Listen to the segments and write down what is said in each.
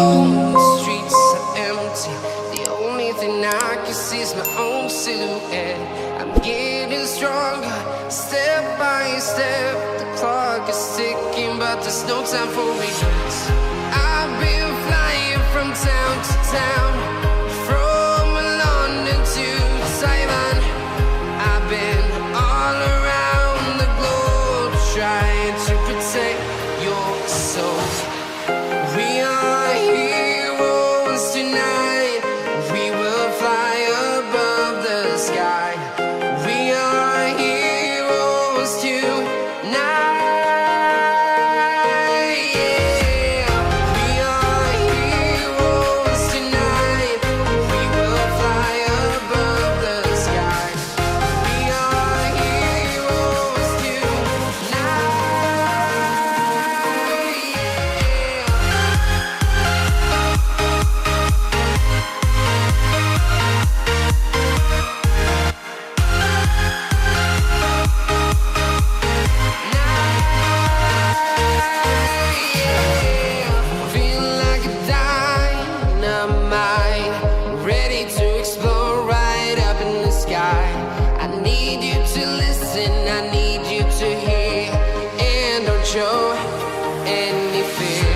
alone, the streets are empty. The only thing I can see is my own silhouette. I'm getting stronger, step by step. The clock is ticking, but there's no time for regrets. I've been flying from town to town, from London to Taiwan. I've been all around the globe, trying to protect your soul. We are heroes tonight. We will fly above the sky. We are heroes tonight. Yeah. We are heroes tonight. We will fly above the sky. We are heroes tonight. Feel like a dynamite, ready to explode right up in the sky. I need you to listen, I need you to hear, and don't show any fear.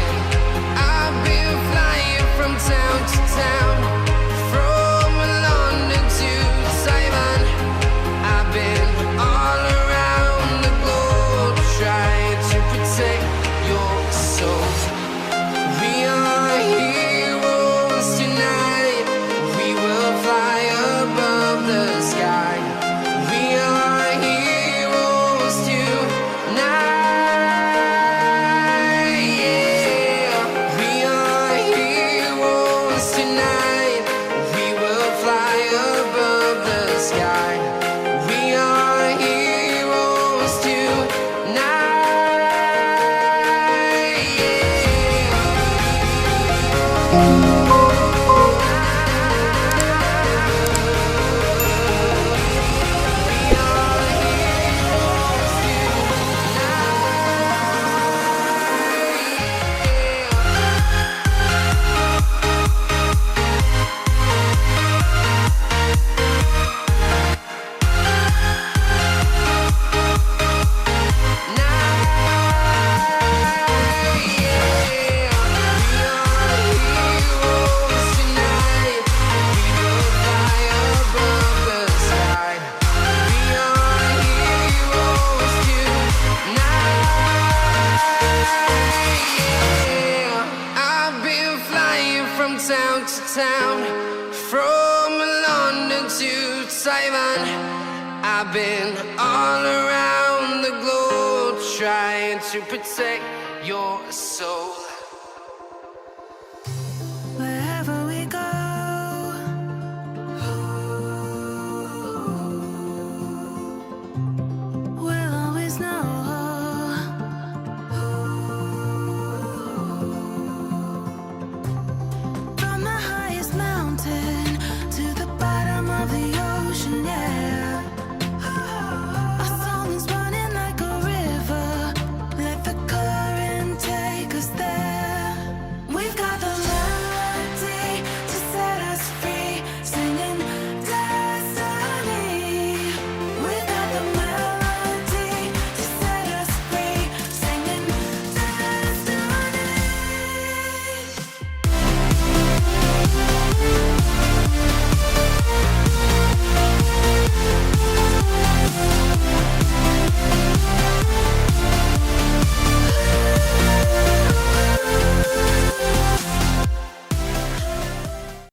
I've been flying from town to town, from London to Taiwan. I've been all around the globe, trying to protect your soul. We are heroes tonight. We will fly above the sky. We are heroes tonight. Yeah. We are heroes tonight. We will fly above the sky. We are heroes town to town, from London to Taiwan. I've been all around the globe, trying to protect your soul.